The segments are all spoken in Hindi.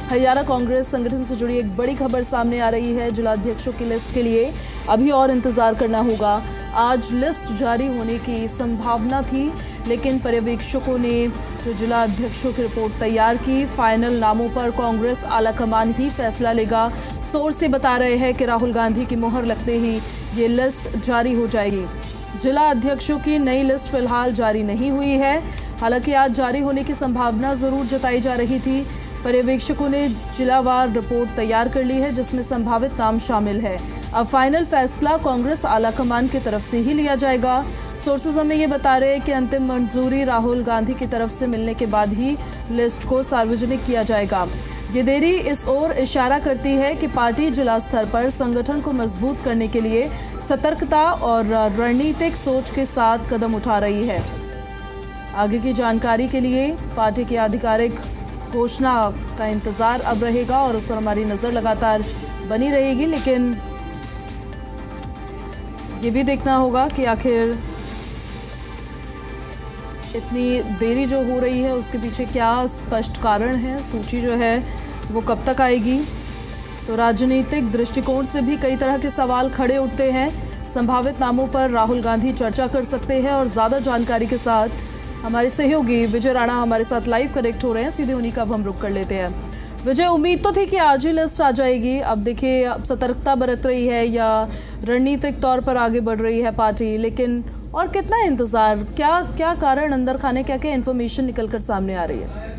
हरियाणा कांग्रेस संगठन से जुड़ी एक बड़ी खबर सामने आ रही है। जिलाध्यक्षों की लिस्ट के लिए अभी और इंतजार करना होगा। आज लिस्ट जारी होने की संभावना थी, लेकिन पर्यवेक्षकों ने जो जिला अध्यक्षों की रिपोर्ट तैयार की, फाइनल नामों पर कांग्रेस आलाकमान ही फैसला लेगा। सोर्स से बता रहे हैं कि राहुल गांधी की मोहर लगते ही ये लिस्ट जारी हो जाएगी। जिला अध्यक्षों की नई लिस्ट फिलहाल जारी नहीं हुई है, हालांकि आज जारी होने की संभावना जरूर जताई जा रही थी। पर्यवेक्षकों ने जिलावार रिपोर्ट तैयार कर ली है, जिसमें संभावित नाम शामिल है। अब फाइनल फैसला कांग्रेस आलाकमान की तरफ से ही लिया जाएगा। सोर्सेज हमें ये बता रहे हैं कि अंतिम मंजूरी राहुल गांधी की तरफ से मिलने के बाद ही लिस्ट को सार्वजनिक किया जाएगा। ये देरी इस ओर इशारा करती है कि पार्टी जिला स्तर पर संगठन को मजबूत करने के लिए सतर्कता और रणनीतिक सोच के साथ कदम उठा रही है। आगे की जानकारी के लिए पार्टी की आधिकारिक घोषणा का इंतजार अब रहेगा और उस पर हमारी नजर लगातार बनी रहेगी, लेकिन ये भी देखना होगा कि आखिर इतनी देरी जो हो रही है उसके पीछे क्या स्पष्ट कारण है। सूची जो है वो कब तक आएगी। तो राजनीतिक दृष्टिकोण से भी कई तरह के सवाल खड़े उठते हैं। संभावित नामों पर राहुल गांधी चर्चा कर सकते हैं और ज़्यादा जानकारी के साथ हमारे सहयोगी विजय राणा हमारे साथ लाइव कनेक्ट हो रहे हैं। सीधे उन्हीं का अब हम रुख कर लेते हैं। विजय, उम्मीद तो थी कि आज ही लिस्ट आ जाएगी। अब देखिए, अब सतर्कता बरत रही है या रणनीतिक तौर पर आगे बढ़ रही है पार्टी, लेकिन और कितना इंतजार, क्या क्या कारण अंदर खाने, क्या क्या इन्फॉर्मेशन निकलकर सामने आ रही है?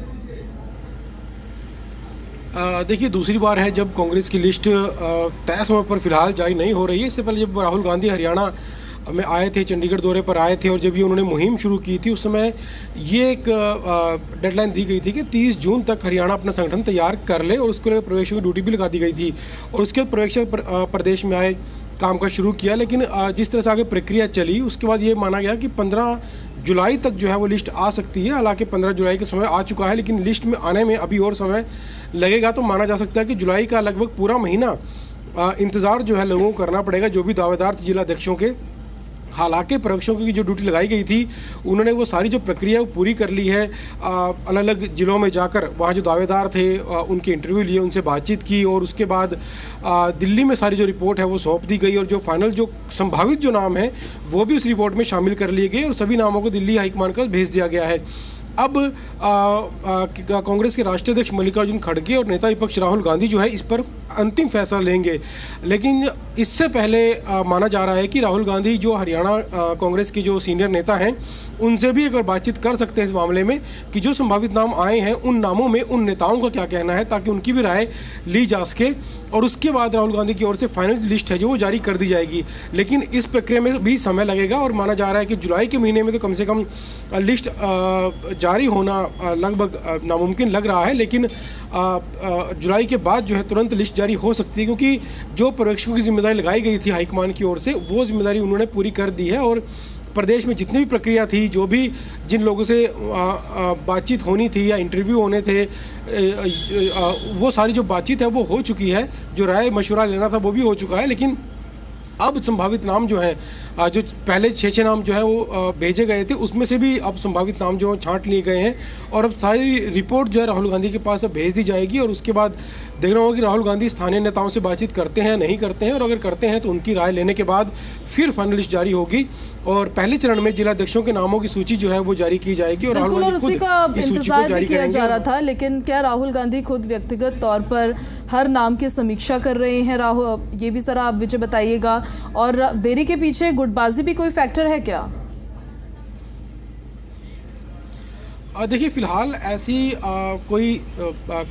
देखिए, दूसरी बार है जब कांग्रेस की लिस्ट तय समय पर फिलहाल जारी नहीं हो रही है। इससे पहले जब राहुल गांधी हरियाणा में आए थे, चंडीगढ़ दौरे पर आए थे और जब ये उन्होंने मुहिम शुरू की थी, उस समय ये एक डेडलाइन दी गई थी कि 30 जून तक हरियाणा अपना संगठन तैयार कर ले और उसके लिए पर्यवेक्षकों की ड्यूटी भी लगा दी गई थी और उसके बाद पर्यवेक्षक प्रदेश में आए, काम का शुरू किया। लेकिन जिस तरह से आगे प्रक्रिया चली, उसके बाद ये माना गया कि 15 जुलाई तक जो है वो लिस्ट आ सकती है। हालांकि 15 जुलाई का समय आ चुका है, लेकिन लिस्ट में आने में अभी और समय लगेगा। तो माना जा सकता है कि जुलाई का लगभग पूरा महीना इंतज़ार जो है लोगों को करना पड़ेगा, जो भी दावेदार थे जिला अध्यक्षों के। हालांकि पर्यवेक्षकों की जो ड्यूटी लगाई गई थी, उन्होंने वो सारी जो प्रक्रिया वो पूरी कर ली है। अलग अलग ज़िलों में जाकर वहाँ जो दावेदार थे उनके इंटरव्यू लिए, उनसे बातचीत की और उसके बाद दिल्ली में सारी जो रिपोर्ट है वो सौंप दी गई और जो फाइनल जो संभावित जो नाम है वो भी उस रिपोर्ट में शामिल कर लिए गए और सभी नामों को दिल्ली हाईकमान को भेज दिया गया है। अब कांग्रेस के राष्ट्रीय अध्यक्ष मल्लिकार्जुन खड़गे और नेता विपक्ष राहुल गांधी जो है इस पर अंतिम फैसला लेंगे। लेकिन इससे पहले माना जा रहा है कि राहुल गांधी जो हरियाणा कांग्रेस के जो सीनियर नेता हैं, उनसे भी एक बार बातचीत कर सकते हैं इस मामले में कि जो संभावित नाम आए हैं उन नामों में उन नेताओं का क्या कहना है, ताकि उनकी भी राय ली जा सके और उसके बाद राहुल गांधी की ओर से फाइनल लिस्ट है जो वो जारी कर दी जाएगी। लेकिन इस प्रक्रिया में भी समय लगेगा और माना जा रहा है कि जुलाई के महीने में तो कम से कम लिस्ट जारी होना लगभग नामुमकिन लग रहा है। लेकिन जुलाई के बाद जो है तुरंत लिस्ट जारी हो सकती है, क्योंकि जो पर्यवेक्षकों की जिम्मेदारी लगाई गई थी हाईकमान की ओर से, वो जिम्मेदारी उन्होंने पूरी कर दी है और प्रदेश में जितनी भी प्रक्रिया थी, जो भी जिन लोगों से बातचीत होनी थी या इंटरव्यू होने थे, वो सारी जो बातचीत है वो हो चुकी है। जो राय मशवरा लेना था वो भी हो चुका है। लेकिन अब संभावित नाम जो हैं, जो पहले 6 नाम जो है वो भेजे गए थे, उसमें से भी अब संभावित नाम जो छांट लिए गए हैं और अब सारी रिपोर्ट जो है राहुल गांधी के पास अब भेज दी जाएगी और उसके बाद देखना होगा कि राहुल गांधी स्थानीय नेताओं से बातचीत करते हैं नहीं करते हैं, और अगर करते हैं तो उनकी राय लेने के बाद फिर फाइनल लिस्ट जारी होगी और पहले चरण में जिला अध्यक्षों के नामों की सूची जो है वो जारी की जाएगी और राहुल गांधी खुद इस सूची को जारी करेंगे। जा रहा था, लेकिन क्या राहुल गांधी खुद व्यक्तिगत तौर पर हर नाम की समीक्षा कर रहे हैं? राहुल, ये भी जरा आप विजय बताइएगा। और देरी के पीछे गुटबाजी भी कोई फैक्टर है क्या? देखिए, फिलहाल ऐसी कोई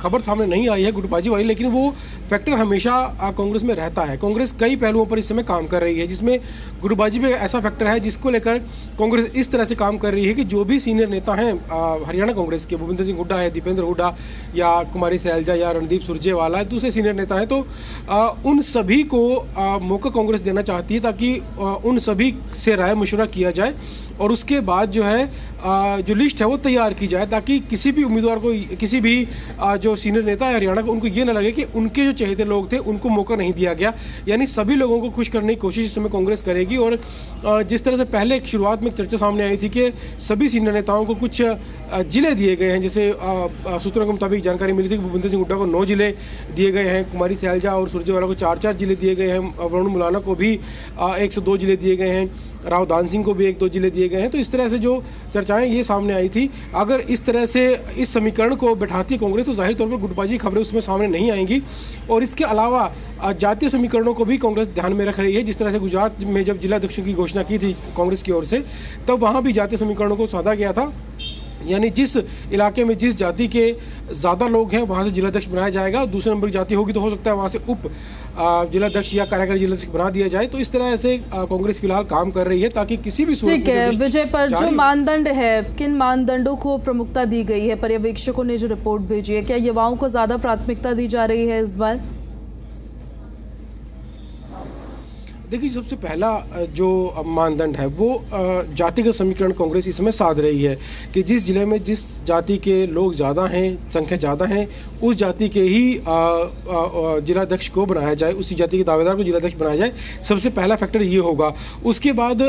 खबर सामने नहीं आई है गुटबाजी वाली, लेकिन वो फैक्टर हमेशा कांग्रेस में रहता है। कांग्रेस कई पहलुओं पर इस समय काम कर रही है, जिसमें गुटबाजी भी ऐसा फैक्टर है जिसको लेकर कांग्रेस इस तरह से काम कर रही है कि जो भी सीनियर नेता हैं हरियाणा कांग्रेस के, भूपेंद्र सिंह हुड्डा है, दीपेंद्र हुड्डा या कुमारी सैलजा या रणदीप सुरजेवाला है, दूसरे सीनियर नेता हैं, तो उन सभी को मौका कांग्रेस देना चाहती है ताकि उन सभी से राय मशवरा किया जाए और उसके बाद जो है जो लिस्ट है वो तैयार की जाए, ताकि किसी भी उम्मीदवार को, किसी भी जो सीनियर नेता है हरियाणा को, उनको ये ना लगे कि उनके जो चहेते लोग थे उनको मौका नहीं दिया गया। यानी सभी लोगों को खुश करने की कोशिश इस समय कांग्रेस करेगी। और जिस तरह से पहले शुरुआत में एक चर्चा सामने आई थी कि सभी सीनियर नेताओं को कुछ जिले दिए गए हैं, जैसे सूत्रों के मुताबिक जानकारी मिली थी कि भूपेंद्र सिंह हुड्डा को 9 जिले दिए गए हैं, कुमारी सैलजा और सुरजेवाला को 4-4 जिले दिए गए हैं, वरुण मुलाना को भी 1 से 2 जिले दिए गए हैं, राव दान सिंह को भी 1-2 जिले दिए गए हैं। तो इस तरह से जो चर्चाएं ये सामने आई थी, अगर इस तरह से इस समीकरण को बैठाती है कांग्रेस तो जाहिर तौर पर गुटबाजी खबरें उसमें सामने नहीं आएंगी। और इसके अलावा जातीय समीकरणों को भी कांग्रेस ध्यान में रख रही है। जिस तरह से गुजरात में जब जिला अध्यक्षों की घोषणा की थी कांग्रेस की ओर से, तब वहाँ भी जातीय समीकरणों को साधा गया था। यानी जिस इलाके में जिस जाति के ज़्यादा लोग हैं वहाँ से जिलाध्यक्ष बनाया जाएगा, दूसरे नंबर की जाति होगी तो हो सकता है वहाँ से उप जिलाध्यक्ष या कार्यकारी जिलाध्यक्ष बना दिया जाए। तो इस तरह से कांग्रेस फिलहाल काम कर रही है ताकि किसी भी सूरत में। ठीक है विजय, पर जो मानदंड है, किन मानदंडों को प्रमुखता दी गई है? पर्यवेक्षकों ने जो रिपोर्ट भेजी है, क्या युवाओं को ज्यादा प्राथमिकता दी जा रही है इस बार? देखिए, सबसे पहला जो मानदंड है वो जातिगत समीकरण कांग्रेस इसमें साध रही है कि जिस जिले में जिस जाति के लोग ज़्यादा हैं, संख्या ज़्यादा हैं, उस जाति के ही जिलाध्यक्ष को बनाया जाए, उसी जाति के दावेदार को जिलाध्यक्ष बनाया जाए। सबसे पहला फैक्टर ये होगा। उसके बाद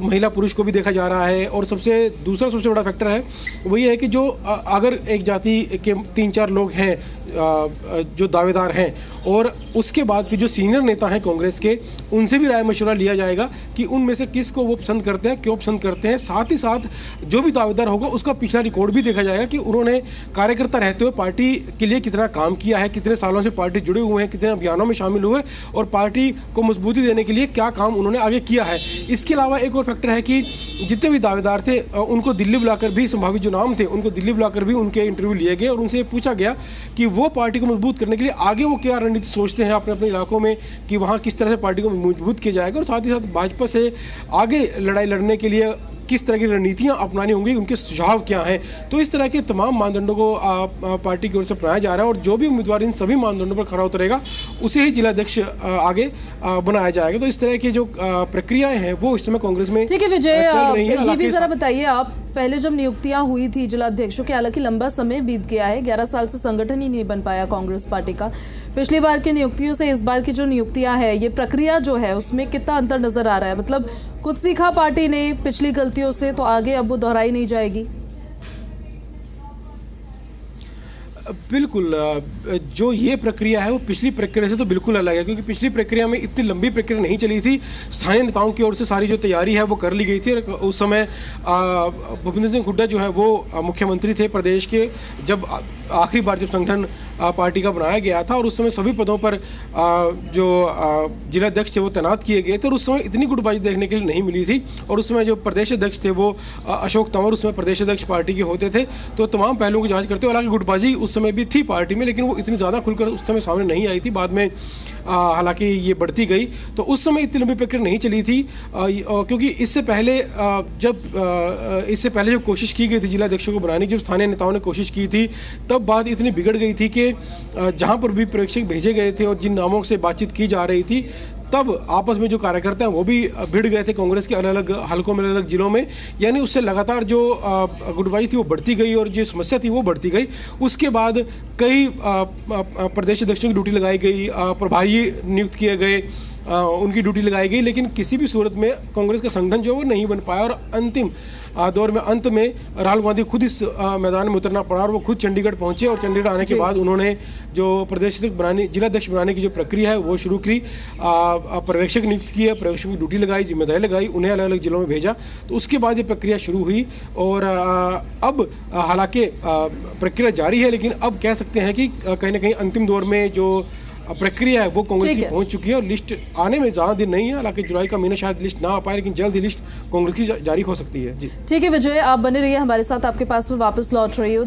महिला पुरुष को भी देखा जा रहा है। और दूसरा सबसे बड़ा फैक्टर है वो ये है कि जो अगर एक जाति के 3-4 लोग हैं जो दावेदार हैं, और उसके बाद फिर जो सीनियर नेता हैं कांग्रेस के, उनसे भी राय मशवरा लिया जाएगा कि उनमें से किस को वो पसंद करते हैं, क्यों पसंद करते हैं। साथ ही साथ जो भी दावेदार होगा उसका पिछला रिकॉर्ड भी देखा जाएगा कि उन्होंने कार्यकर्ता रहते हुए पार्टी के लिए कितना काम किया है, कितने सालों से पार्टी जुड़े हुए हैं, कितने अभियानों में शामिल हुए और पार्टी को मजबूती देने के लिए क्या काम उन्होंने आगे किया है। इसके अलावा एक और फैक्टर है कि जितने भी दावेदार थे उनको दिल्ली बुलाकर भी, संभावित जो नाम थे उनको दिल्ली बुलाकर भी उनके इंटरव्यू लिए गए और उनसे पूछा गया कि वो पार्टी को मजबूत करने के लिए आगे वो क्या रणनीति सोचते हैं अपने अपने इलाकों में, कि वहाँ किस तरह से पार्टी को मजबूत किया जाएगा, और साथ ही साथ भाजपा से आगे लड़ाई लड़ने के लिए किस तरह की रणनीतियां अपनानी होंगी, उनके सुझाव क्या हैं। तो इस तरह के तमाम मानदंडों को पार्टी की ओर से अपनाया जा रहा है और जो भी उम्मीदवार इन सभी मानदंडों पर खरा उतरेगा उसे ही जिलाध्यक्ष आगे बनाया जाएगा। तो इस तरह की जो प्रक्रियाएं हैं वो इस समय कांग्रेस में ठीक है विजय, ये भी जरा बताइए आप, पहले जब नियुक्तियां हुई थी जिलाध्यक्षों के, हालांकि लंबा समय बीत गया है, 11 साल से संगठन ही नहीं बन पाया कांग्रेस पार्टी का। पिछली बार की नियुक्तियों से इस बार की जो नियुक्तियां है, ये प्रक्रिया जो है उसमें कितना अंतर नजर आ रहा है? मतलब कुछ सीखा पार्टी ने पिछली गलतियों से तो आगे अब वो दोहराई नहीं जाएगी? बिल्कुल, जो ये प्रक्रिया है वो पिछली प्रक्रिया से तो बिल्कुल अलग है, क्योंकि पिछली प्रक्रिया में इतनी लंबी प्रक्रिया नहीं चली थी। स्थानीय नेताओं की ओर से सारी जो तैयारी है वो कर ली गई थी। उस समय भूपेंद्र सिंह हुड्डा जो है वो मुख्यमंत्री थे प्रदेश के, जब आखिरी बार जब संगठन पार्टी का बनाया गया था, और उस समय सभी पदों पर जो जिलाध्यक्ष थे वो तैनात किए गए थे, और उस समय इतनी गुटबाजी देखने के लिए नहीं मिली थी। और उस समय जो प्रदेश अध्यक्ष थे वो अशोक तंवर उस समय प्रदेश अध्यक्ष पार्टी के होते थे, तो तमाम पहलुओं की जांच करते हुए, हालांकि गुटबाजी उस समय भी थी पार्टी में, लेकिन वो इतनी ज़्यादा खुलकर उस समय सामने नहीं आई थी। बाद में हालांकि ये बढ़ती गई, तो उस समय इतनी लंबी प्रक्रिया नहीं चली थी, क्योंकि इससे पहले जब कोशिश की गई थी जिलाध्यक्षों को बनाने की, जब स्थानीय नेताओं ने कोशिश की थी, तब बात इतनी बिगड़ गई थी कि जहां पर भी पर्यवेक्षक भेजे गए थे और जिन नामों से बातचीत की जा रही थी, तब आपस में जो कार्यकर्ता हैं वो भी भिड़ गए थे कांग्रेस के अलग अलग हलकों में, अलग अलग जिलों में। यानी उससे लगातार जो गुटबाजी थी वो बढ़ती गई और जो समस्या थी वो बढ़ती गई। उसके बाद कई प्रदेश अध्यक्षों की ड्यूटी लगाई गई, प्रभारी नियुक्त किए गए, उनकी ड्यूटी लगाई गई, लेकिन किसी भी सूरत में कांग्रेस का संगठन जो है वो नहीं बन पाया। और अंतिम दौर में अंत में राहुल गांधी खुद इस मैदान में उतरना पड़ा और वो खुद चंडीगढ़ पहुंचे, और चंडीगढ़ आने के बाद उन्होंने जो जिलाध्यक्ष बनाने की जो प्रक्रिया है वो शुरू की, पर्यवेक्षक नियुक्त किए, पर्यवेक्षकों की ड्यूटी लगाई, जिम्मेदारी लगाई, उन्हें अलग अलग जिलों में भेजा। तो उसके बाद ये प्रक्रिया शुरू हुई, और अब हालांकि प्रक्रिया जारी है, लेकिन अब कह सकते हैं कि कहीं ना कहीं अंतिम दौर में जो प्रक्रिया है वो कांग्रेस की पहुंच चुकी है, और लिस्ट आने में ज़्यादा दिन नहीं है। हालांकि जुलाई का महीना शायद लिस्ट ना आ पाए, लेकिन जल्द ही लिस्ट कांग्रेस की जारी हो सकती है। जी ठीक है विजय, आप बने रहिए हमारे साथ, आपके पास में वापस लौट रही हो।